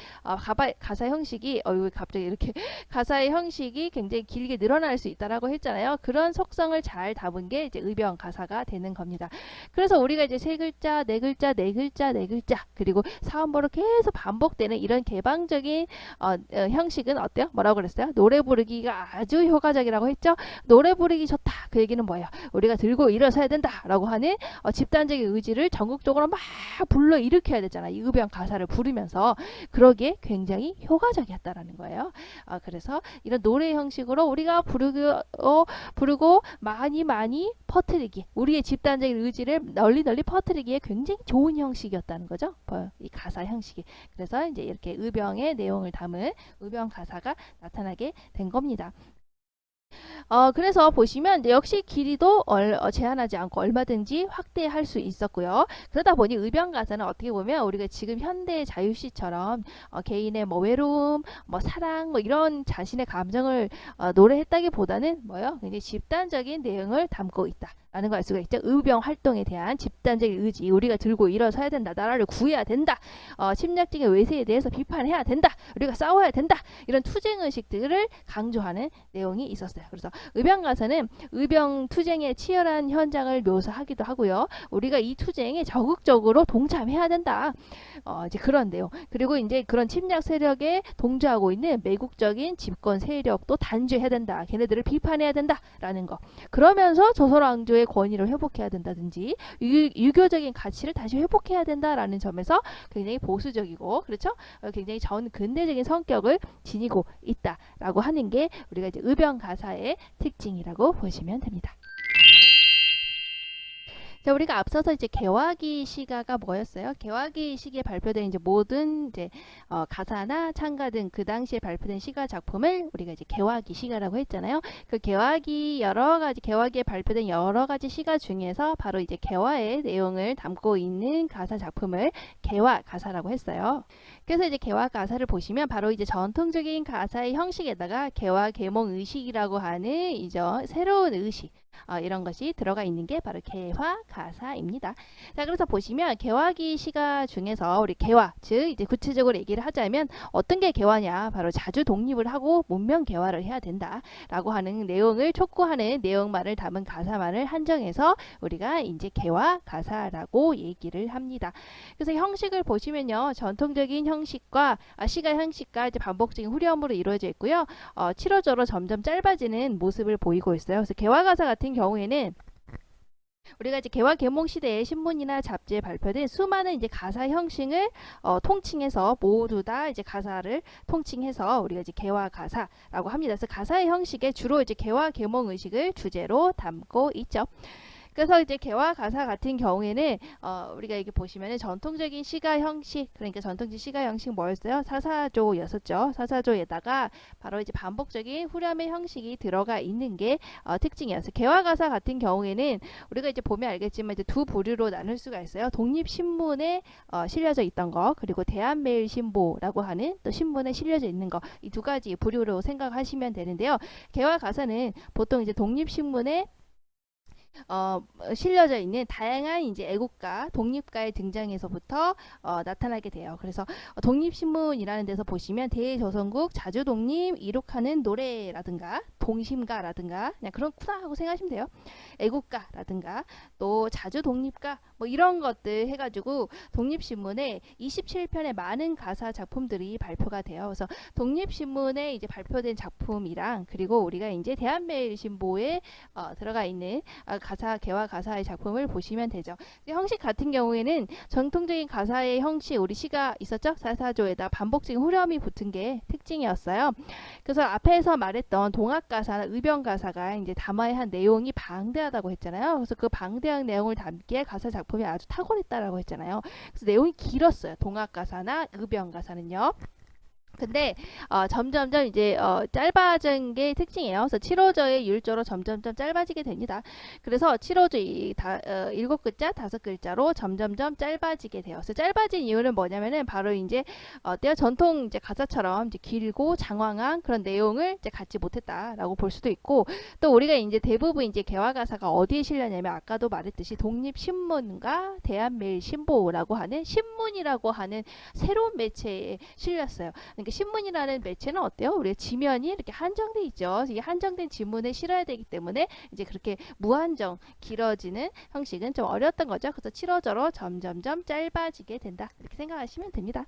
가사 형식이 갑자기 이렇게 가사의 형식이 굉장히 길게 늘어날 수 있다라고 했잖아요. 그런 속성을 잘 담은 게 이제 의변 가사가 되는 겁니다. 그래서 우리가 이제 세 글자, 네 글자, 네 글자, 네 글자 그리고 사음보로 계속 반복되는 이런 개방적인 형식은 어때요? 뭐라고 그랬어요? 노래 부르기가 아주 효과적이라고 했죠? 노래 부르기 좋다. 그 얘기는 뭐예요? 우리가 들고 일어서야 된다라고 하는 집단적인 의지를 전국적으로 막 불러 일으켜야 되잖아. 이 의변 가사를 부르면서 그러기에 굉장히 효과적이었다라는 거예요. 그래서 이런 노래 형식으로 우리가 부르고 많이 퍼뜨리기, 우리의 집단적인 의지를 널리 퍼뜨리기에 굉장히 좋은 형식이었다는 거죠. 이 가사 형식이. 그래서 이제 이렇게 의병의 내용을 담은 의병 가사가 나타나게 된 겁니다. 그래서 보시면 역시 길이도 제한하지 않고 얼마든지 확대할 수 있었고요. 그러다 보니 의병 가사는 어떻게 보면 우리가 지금 현대 자유시처럼 개인의 뭐 외로움, 뭐 사랑, 뭐 이런 자신의 감정을 노래했다기보다는 뭐요? 굉장히 집단적인 내용을 담고 있다. 라는 걸 알 수가 있죠. 의병 활동에 대한 집단적인 의지, 우리가 들고 일어서야 된다, 나라를 구해야 된다, 침략적인 외세에 대해서 비판해야 된다, 우리가 싸워야 된다, 이런 투쟁의식들을 강조하는 내용이 있었어요. 그래서 의병 가사는 의병 투쟁의 치열한 현장을 묘사하기도 하고요. 우리가 이 투쟁에 적극적으로 동참해야 된다, 이제 그런 내용. 그리고 이제 그런 침략 세력에 동조하고 있는 매국적인 집권 세력도 단죄해야 된다, 걔네들을 비판해야 된다라는 거. 그러면서 조선왕조의 권위를 회복해야 된다든지 유교적인 가치를 다시 회복해야 된다라는 점에서 굉장히 보수적이고, 그렇죠? 굉장히 전근대적인 성격을 지니고 있다라고 하는 게 우리가 이제 의병 가사의 특징이라고 보시면 됩니다. 자, 우리가 앞서서 이제 개화기 시가가 뭐였어요? 개화기 시기에 발표된 이제 모든 이제 가사나 창가 등 그 당시에 발표된 시가 작품을 우리가 이제 개화기 시가라고 했잖아요. 그 개화기에 발표된 여러 가지 시가 중에서 바로 이제 개화의 내용을 담고 있는 가사 작품을 개화 가사라고 했어요. 그래서 이제 개화 가사를 보시면 바로 이제 전통적인 가사의 형식에다가 개화 계몽 의식이라고 하는 이제 새로운 의식, 이런 것이 들어가 있는 게 바로 개화 가사입니다. 자, 그래서 보시면 개화기 시가 중에서 우리 개화, 즉 이제 구체적으로 얘기를 하자면 어떤 게 개화냐, 바로 자주 독립을 하고 문명 개화를 해야 된다라고 하는 내용을 촉구하는 내용만을 담은 가사만을 한정해서 우리가 이제 개화 가사라고 얘기를 합니다. 그래서 형식을 보시면요, 전통적인 형식과 시가 형식과 이제 반복적인 후렴으로 이루어져 있고요. 7호조로 점점 짧아지는 모습을 보이고 있어요. 그래서 개화 가사 같은 경우에는 우리가 이제 개화 계몽 시대에 신문이나 잡지에 발표된 수많은 이제 가사 형식을 통칭해서 모두 다 이제 가사를 통칭해서 우리가 이제 개화 가사라고 합니다. 그래서 가사의 형식에 주로 이제 개화 계몽 의식을 주제로 담고 있죠. 그래서 이제 개화 가사 같은 경우에는 우리가 이렇게 보시면은 전통적인 시가 형식, 그러니까 전통적인 시가 형식 뭐였어요? 사사조였었죠. 사사조에다가 바로 이제 반복적인 후렴의 형식이 들어가 있는 게 특징이었어요. 개화 가사 같은 경우에는 우리가 이제 보면 알겠지만 이제 두 부류로 나눌 수가 있어요. 독립신문에 실려져 있던 거, 그리고 대한매일신보라고 하는 또 신문에 실려져 있는 거, 이 두 가지 부류로 생각하시면 되는데요. 개화 가사는 보통 이제 독립신문에 실려져 있는 다양한 이제 애국가, 독립가의 등장에서부터 나타나게 돼요. 그래서 독립신문이라는 데서 보시면 대조선국 자주독립 이룩하는 노래라든가 동심가라든가 그냥 그렇구나 하고 생각하시면 돼요. 애국가라든가 또 자주독립가 뭐 이런 것들 해가지고 독립신문에 27편의 많은 가사 작품들이 발표가 돼요. 그래서 독립신문에 이제 발표된 작품이랑 그리고 우리가 이제 대한매일신보에 들어가 있는 개화 가사의 작품을 보시면 되죠. 형식 같은 경우에는 전통적인 가사의 형식, 우리 시가 있었죠? 사사조에다 반복적인 후렴이 붙은 게 특징이었어요. 그래서 앞에서 말했던 동학가사나 의병가사가 이제 담아야 한 내용이 방대하다고 했잖아요. 그래서 그 방대한 내용을 담기에 가사 작품이 아주 탁월했다라고 했잖아요. 그래서 내용이 길었어요. 동학가사나 의병가사는요. 근데 점점점 이제 짧아진 게 특징이에요. 그래서 7호저의 율조로 점점점 짧아지게 됩니다. 그래서 7호저 일곱 글자, 다섯 글자로 점점점 짧아지게 돼요. 그래서 짧아진 이유는 뭐냐면은 바로 이제 때와 전통 이제 가사처럼 이제 길고 장황한 그런 내용을 이제 갖지 못했다라고 볼 수도 있고, 또 우리가 이제 대부분 이제 개화 가사가 어디에 실렸냐면 아까도 말했듯이 독립신문과 대한매일신보라고 하는 신문이라고 하는 새로운 매체에 실렸어요. 그러니까 신문이라는 매체는 어때요? 우리가 지면이 이렇게 한정돼 있죠. 이 한정된 지문에 실어야 되기 때문에 이제 그렇게 무한정 길어지는 형식은 좀 어려웠던 거죠. 그래서 7호저로 점점점 짧아지게 된다. 이렇게 생각하시면 됩니다.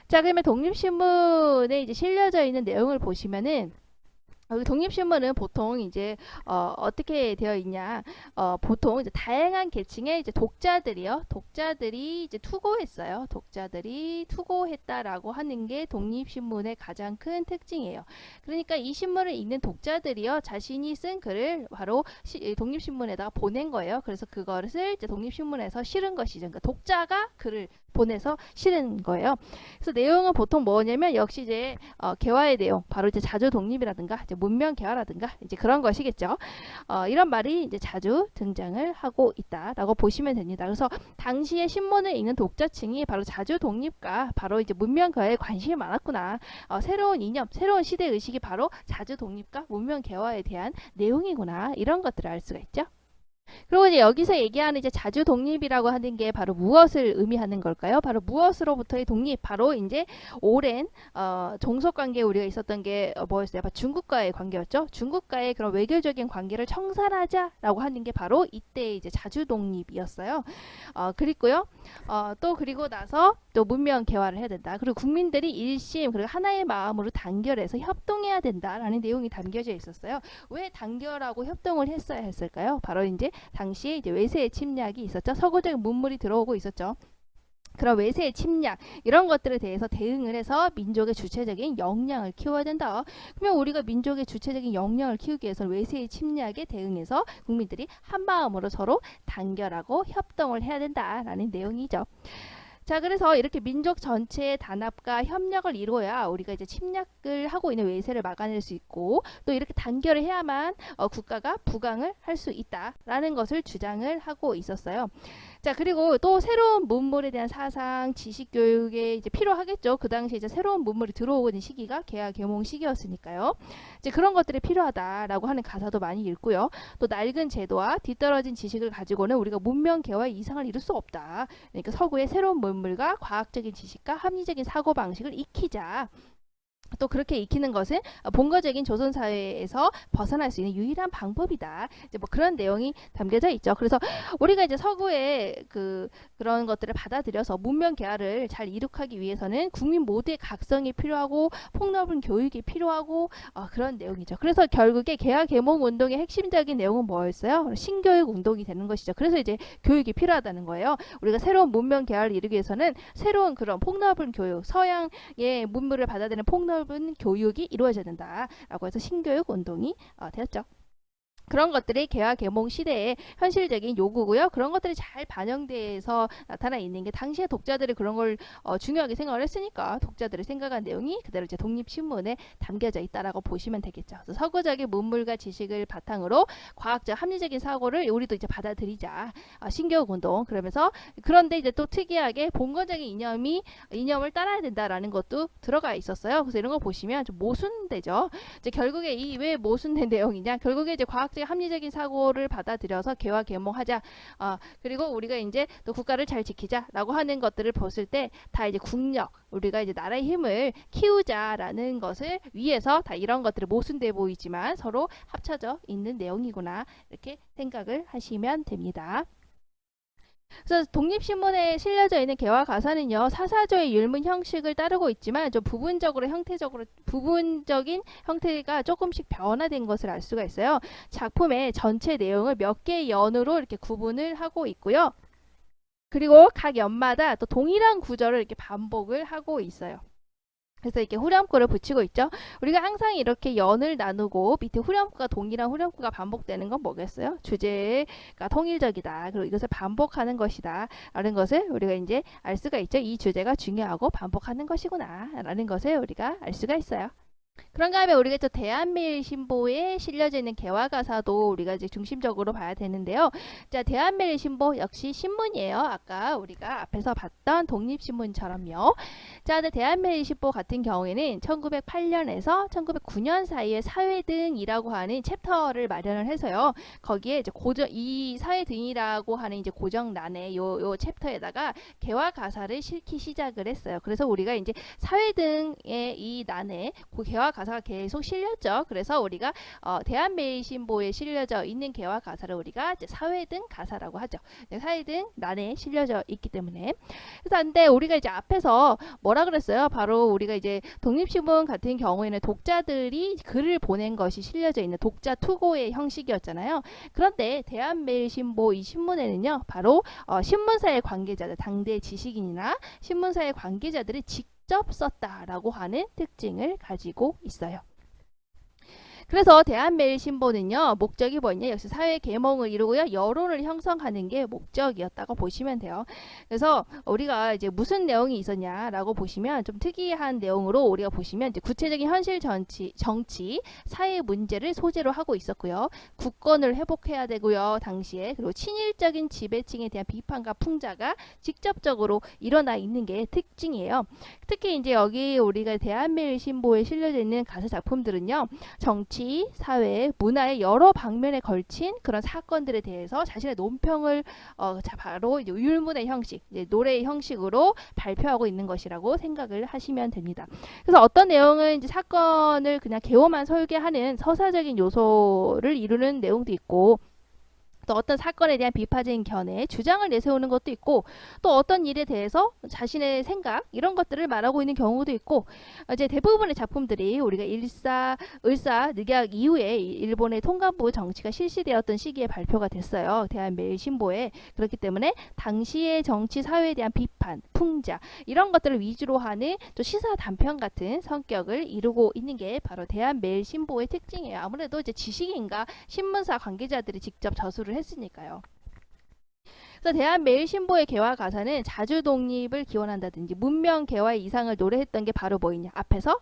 자, 그러면 독립신문에 이제 실려져 있는 내용을 보시면은 독립신문은 보통 이제 어떻게 되어 있냐? 보통 이제 다양한 계층의 이제 독자들이 이제 투고했어요. 독자들이 투고했다라고 하는 게 독립신문의 가장 큰 특징이에요. 그러니까 이 신문을 읽는 독자들이요, 자신이 쓴 글을 바로 독립신문에다가 보낸 거예요. 그래서 그것을 이제 독립신문에서 실은 것이죠. 그러니까 독자가 글을 보내서 실은 거예요. 그래서 내용은 보통 뭐냐면 역시 이제 개화의 내용, 바로 이제 자주 독립이라든가 이제 문명 개화라든가 이제 그런 것이겠죠. 이런 말이 이제 자주 등장을 하고 있다라고 보시면 됩니다. 그래서 당시에 신문을 읽는 독자층이 바로 자주 독립과 바로 이제 문명 개화에 관심이 많았구나. 새로운 이념, 새로운 시대 의식이 바로 자주 독립과 문명 개화에 대한 내용이구나. 이런 것들을 알 수가 있죠. 그리고 이제 여기서 얘기하는 이제 자주 독립이라고 하는 게 바로 무엇을 의미하는 걸까요? 바로 무엇으로부터의 독립, 바로 이제 오랜 종속 관계에 우리가 있었던 게 뭐였어요? 바로 중국과의 관계였죠. 중국과의 그런 외교적인 관계를 청산하자라고 하는 게 바로 이때 이제 자주 독립이었어요. 그리고요. 또 그리고 나서 또 문명 개화를 해야 된다. 그리고 국민들이 일심 그리고 하나의 마음으로 단결해서 협동해야 된다라는 내용이 담겨져 있었어요. 왜 단결하고 협동을 했어야 했을까요? 바로 이제 당시에 이제 외세의 침략이 있었죠. 서구적인 문물이 들어오고 있었죠. 그런 외세의 침략 이런 것들에 대해서 대응을 해서 민족의 주체적인 역량을 키워야 된다. 그러면 우리가 민족의 주체적인 역량을 키우기 위해서 외세의 침략에 대응해서 국민들이 한마음으로 서로 단결하고 협동을 해야 된다라는 내용이죠. 자, 그래서 이렇게 민족 전체의 단합과 협력을 이루어야 우리가 이제 침략을 하고 있는 외세를 막아낼 수 있고, 또 이렇게 단결을 해야만 국가가 부강을 할 수 있다라는 것을 주장을 하고 있었어요. 자, 그리고 또 새로운 문물에 대한 사상, 지식 교육에 이제 필요하겠죠. 그 당시에 이제 새로운 문물이 들어오는 시기가 개화 개몽 시기였으니까요. 이제 그런 것들이 필요하다라고 하는 가사도 많이 읽고요. 또 낡은 제도와 뒤떨어진 지식을 가지고는 우리가 문명 개화의 이상을 이룰 수 없다. 그러니까 서구의 새로운 문물과 과학적인 지식과 합리적인 사고 방식을 익히자. 또 그렇게 익히는 것은 본거적인 조선 사회에서 벗어날 수 있는 유일한 방법이다. 이제 뭐 그런 내용이 담겨져 있죠. 그래서 우리가 이제 서구의 그런 것들을 받아들여서 문명 개화를 잘 이룩하기 위해서는 국민 모두의 각성이 필요하고 폭넓은 교육이 필요하고 그런 내용이죠. 그래서 결국에 개화 개몽 운동의 핵심적인 내용은 뭐였어요? 신교육 운동이 되는 것이죠. 그래서 이제 교육이 필요하다는 거예요. 우리가 새로운 문명 개화를 이루기 위해서는 새로운 그런 폭넓은 교육, 서양의 문물을 받아들이는 폭넓은 교육이 이루어져야 된다라고 해서 신교육 운동이 되었죠. 그런 것들이 개화 개몽 시대의 현실적인 요구고요. 그런 것들이 잘 반영돼서 나타나 있는 게 당시에 독자들이 그런 걸 중요하게 생각을 했으니까 독자들이 생각한 내용이 그대로 이제 독립신문에 담겨져 있다라고 보시면 되겠죠. 그래서 서구적인 문물과 지식을 바탕으로 과학적 합리적인 사고를 우리도 이제 받아들이자. 신교육 운동. 그러면서 그런데 이제 또 특이하게 본거적인 이념을 따라야 된다라는 것도 들어가 있었어요. 그래서 이런 거 보시면 좀 모순되죠. 이제 결국에 이 왜 모순된 내용이냐? 결국에 이제 과학적 합리적인 사고를 받아들여서 개화 개몽하자. 그리고 우리가 이제 또 국가를 잘 지키자라고 하는 것들을 봤을 때 다 이제 국력, 우리가 이제 나라의 힘을 키우자라는 것을 위해서 다 이런 것들이 모순돼 보이지만 서로 합쳐져 있는 내용이구나. 이렇게 생각을 하시면 됩니다. 그래서 독립신문에 실려져 있는 개화 가사는요, 사사조의 율문 형식을 따르고 있지만 좀 부분적인 형태가 조금씩 변화된 것을 알 수가 있어요. 작품의 전체 내용을 몇 개의 연으로 이렇게 구분을 하고 있고요. 그리고 각 연마다 또 동일한 구절을 이렇게 반복을 하고 있어요. 그래서 이렇게 후렴구를 붙이고 있죠. 우리가 항상 이렇게 연을 나누고 밑에 후렴구가 동일한 후렴구가 반복되는 건 뭐겠어요? 주제가 통일적이다. 그리고 이것을 반복하는 것이다. 라는 것을 우리가 이제 알 수가 있죠. 이 주제가 중요하고 반복하는 것이구나. 라는 것을 우리가 알 수가 있어요. 그런 다음에 우리가 또 대한매일신보에 실려져 있는 개화가사도 우리가 이제 중심적으로 봐야 되는데요. 자, 대한매일신보 역시 신문이에요. 아까 우리가 앞에서 봤던 독립신문처럼요. 자, 근데 대한매일신보 같은 경우에는 1908년에서 1909년 사이에 사회등이라고 하는 챕터를 마련을 해서요. 거기에 이제 이 사회등이라고 하는 이제 고정란에 요 챕터에다가 개화가사를 실기 시작을 했어요. 그래서 우리가 이제 사회등의 이 난에 개화 가사가 계속 실렸죠. 그래서 우리가 대한매일신보에 실려져 있는 개화 가사를 우리가 이제 사회등 가사라고 하죠. 사회등 난에 실려져 있기 때문에. 그래서 근데 우리가 이제 앞에서 뭐라 그랬어요? 바로 우리가 이제 독립신문 같은 경우에는 독자들이 글을 보낸 것이 실려져 있는 독자 투고의 형식이었잖아요. 그런데 대한매일신보 이 신문에는요, 바로 신문사의 관계자들, 당대 지식인이나 신문사의 관계자들이 직접 썼다라고 하는 특징을 가지고 있어요. 그래서 대한매일신보는요, 목적이 뭐냐? 역시 사회 계몽을 이루고요, 여론을 형성하는 게 목적이었다고 보시면 돼요. 그래서 우리가 이제 무슨 내용이 있었냐라고 보시면 좀 특이한 내용으로 우리가 보시면 이제 구체적인 현실 정치, 사회 문제를 소재로 하고 있었고요. 국권을 회복해야 되고요, 당시에. 그리고 친일적인 지배층에 대한 비판과 풍자가 직접적으로 일어나 있는 게 특징이에요. 특히 이제 여기 우리가 대한매일신보에 실려져 있는 가사 작품들은요, 정치, 사회, 문화의 여러 방면에 걸친 그런 사건들에 대해서 자신의 논평을 바로 이제 율문의 형식, 이제 노래의 형식으로 발표하고 있는 것이라고 생각을 하시면 됩니다. 그래서 어떤 내용은 이제 사건을 그냥 개요만 설계하는 서사적인 요소를 이루는 내용도 있고, 또 어떤 사건에 대한 비판적인 견해, 주장을 내세우는 것도 있고, 또 어떤 일에 대해서 자신의 생각, 이런 것들을 말하고 있는 경우도 있고, 이제 대부분의 작품들이 우리가 을사늑약 이후에 일본의 통감부 정치가 실시되었던 시기에 발표가 됐어요. 대한매일신보에. 그렇기 때문에 당시의 정치, 사회에 대한 비판, 풍자, 이런 것들을 위주로 하는 또 시사 단편 같은 성격을 이루고 있는 게 바로 대한매일신보의 특징이에요. 아무래도 이제 지식인과 신문사 관계자들이 직접 저술을 했으니까요. 그래서 대한매일신보의 개화 가사는 자주 독립을 기원한다든지 문명 개화의 이상을 노래했던 게 바로 뭐였냐? 앞에서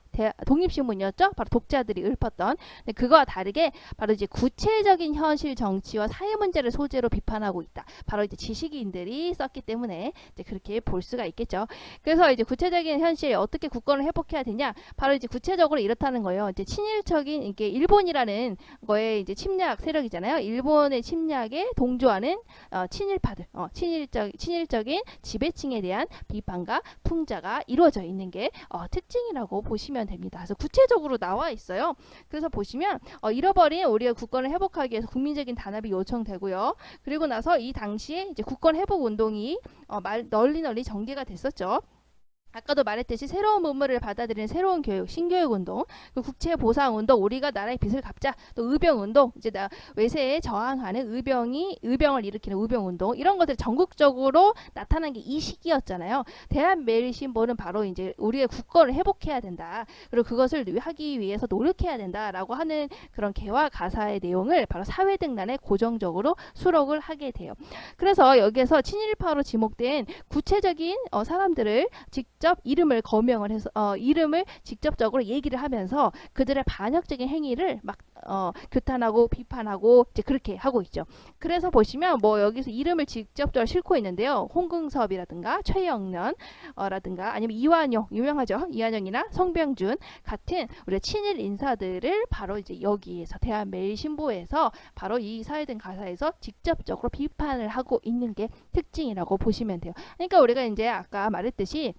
독립신문이었죠? 바로 독자들이 읊었던. 근데 그거와 다르게 바로 이제 구체적인 현실 정치와 사회 문제를 소재로 비판하고 있다. 바로 이제 지식인들이 썼기 때문에 이제 그렇게 볼 수가 있겠죠. 그래서 이제 구체적인 현실, 어떻게 국권을 회복해야 되냐? 바로 이제 구체적으로 이렇다는 거예요. 이제 친일적인, 이게 일본이라는 거에 이제 침략 세력이잖아요. 일본의 침략에 동조하는 친일파들, 친일적인 지배층에 대한 비판과 풍자가 이루어져 있는 게 특징이라고 보시면 됩니다. 그래서 구체적으로 나와 있어요. 그래서 보시면 잃어버린 우리가 국권을 회복하기 위해서 국민적인 단합이 요청되고요. 그리고 나서 이 당시에 이제 국권 회복 운동이 널리 전개가 됐었죠. 아까도 말했듯이 새로운 문물을 받아들이는 새로운 교육, 신교육 운동, 국채 보상 운동, 우리가 나라의 빚을 갚자, 또 의병 운동, 이제 외세에 저항하는 의병을 일으키는 의병 운동, 이런 것들이 전국적으로 나타난 게 이 시기였잖아요. 대한매일신보는 바로 이제 우리의 국권을 회복해야 된다. 그리고 그것을 하기 위해서 노력해야 된다라고 하는 그런 개화 가사의 내용을 바로 사회등란에 고정적으로 수록을 하게 돼요. 그래서 여기에서 친일파로 지목된 구체적인 사람들을 직접 이름을 거명을 해서 이름을 직접적으로 얘기를 하면서 그들의 반역적인 행위를 막 규탄하고 비판하고 이제 그렇게 하고 있죠. 그래서 보시면 뭐 여기서 이름을 직접적으로 싣고 있는데요. 홍금섭이라든가 최영련라든가 아니면 이완용, 유명하죠. 이완용이나 성병준 같은 우리 친일 인사들을 바로 이제 여기에서 대한매일신보에서 바로 이 사회등 가사에서 직접적으로 비판을 하고 있는 게 특징이라고 보시면 돼요. 그러니까 우리가 이제 아까 말했듯이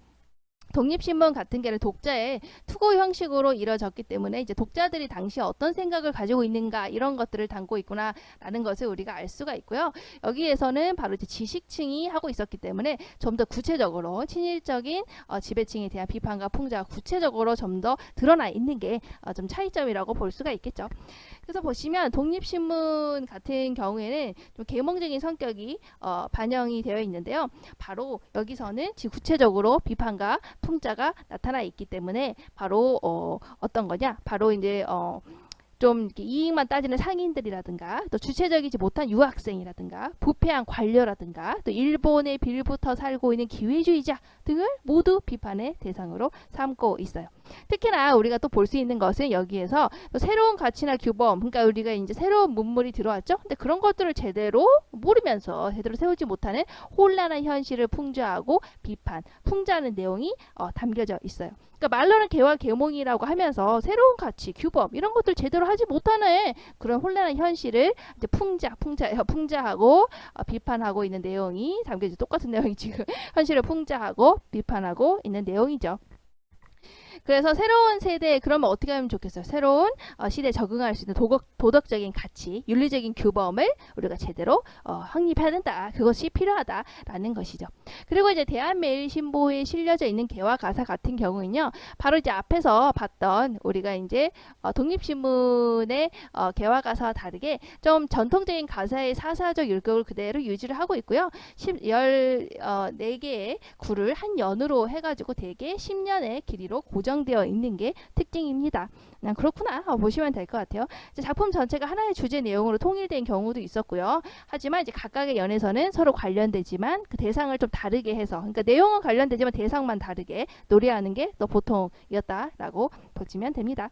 독립신문 같은 경우는 독자의 투고 형식으로 이루어졌기 때문에 이제 독자들이 당시에 어떤 생각을 가지고 있는가, 이런 것들을 담고 있구나라는 것을 우리가 알 수가 있고요. 여기에서는 바로 이제 지식층이 하고 있었기 때문에 좀 더 구체적으로 친일적인 지배층에 대한 비판과 풍자가 구체적으로 좀 더 드러나 있는 게 좀 차이점이라고 볼 수가 있겠죠. 그래서 보시면 독립신문 같은 경우에는 좀 계몽적인 성격이 반영이 되어 있는데요. 바로 여기서는 구체적으로 비판과 풍자가 나타나 있기 때문에 바로 어떤 거냐? 바로 이제 좀 이렇게 이익만 따지는 상인들이라든가 또 주체적이지 못한 유학생이라든가 부패한 관료라든가 또 일본에 빌붙어 살고 있는 기회주의자 등을 모두 비판의 대상으로 삼고 있어요. 특히나 우리가 또 볼 수 있는 것은 여기에서 또 새로운 가치나 규범, 그러니까 우리가 이제 새로운 문물이 들어왔죠. 근데 그런 것들을 제대로 모르면서 제대로 세우지 못하는 혼란한 현실을 풍자하고 비판, 풍자하는 내용이 담겨져 있어요. 그러니까 말로는 개와 계몽이라고 하면서 새로운 가치, 규범 이런 것들 제대로 하지 못하는 그런 혼란한 현실을 이제 풍자하고 비판하고 있는 내용이 담겨져 똑같은 내용이 지금 현실을 풍자하고 비판하고 있는 내용이죠. 그래서 새로운 세대에 그러면 어떻게 하면 좋겠어요? 새로운 시대에 적응할 수 있는 도덕적인 가치, 윤리적인 규범을 우리가 제대로 확립해야 된다. 그것이 필요하다라는 것이죠. 그리고 이제 대한매일신보에 실려져 있는 개화 가사 같은 경우는요. 바로 이제 앞에서 봤던 우리가 이제 독립신문의 개화 가사와 다르게 좀 전통적인 가사의 사사적 율곡을 그대로 유지를 하고 있고요. 14개의 구를 한 연으로 해가지고 대개 10년의 길이로 고정되어 있는 게 특징입니다. 그냥 그렇구나 보시면 될 것 같아요. 이제 작품 전체가 하나의 주제 내용으로 통일된 경우도 있었고요. 하지만 이제 각각의 연에서는 서로 관련되지만 그 대상을 좀 다르게 해서, 그러니까 내용은 관련되지만 대상만 다르게 노래하는 게 또 보통이었다라고 보시면 됩니다.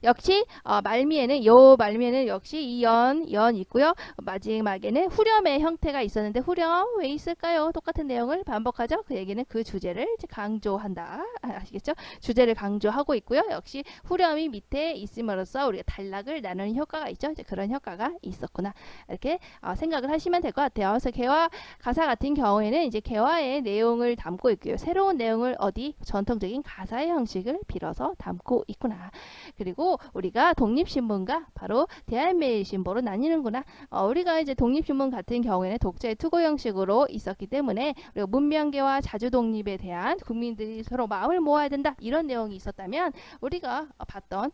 역시 말미에는 역시 이 연 있고요. 마지막에는 후렴의 형태가 있었는데 후렴 왜 있을까요? 똑같은 내용을 반복하죠. 그 얘기는 그 주제를 이제 강조한다. 아시겠죠? 주제를 강조하고 있고요. 역시 후렴이 밑에 있음으로써 우리가 단락을 나누는 효과가 있죠. 이제 그런 효과가 있었구나. 이렇게 생각을 하시면 될 것 같아요. 그래서 개화 가사 같은 경우에는 이제 개화의 내용을 담고 있고요. 새로운 내용을 전통적인 가사의 형식을 빌어서 담고 있구나. 그리고 우리가 독립신문과 바로 대한매일신보로 나뉘는구나. 우리가 이제 독립신문 같은 경우에는 독자의 투고 형식으로 있었기 때문에 우리가 문명계와 자주독립에 대한 국민들이 서로 마음을 모아야 된다 이런 내용이 있었다면, 우리가 봤던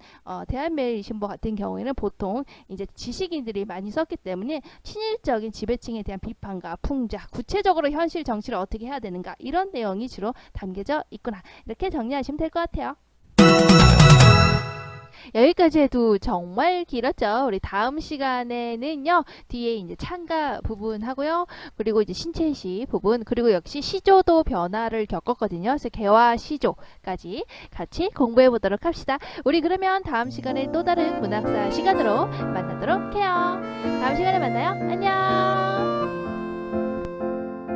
대한매일신보 같은 경우에는 보통 이제 지식인들이 많이 썼기 때문에 친일적인 지배층에 대한 비판과 풍자, 구체적으로 현실 정치를 어떻게 해야 되는가 이런 내용이 주로 담겨져 있구나. 이렇게 정리하시면 될 것 같아요. 여기까지 해도 정말 길었죠. 우리 다음 시간에는요, 뒤에 이제 창가 부분 하고요. 그리고 이제 신체시 부분, 그리고 역시 시조도 변화를 겪었거든요. 그래서 개화 시조까지 같이 공부해 보도록 합시다. 우리 그러면 다음 시간에 또 다른 문학사 시간으로 만나도록 해요. 다음 시간에 만나요. 안녕.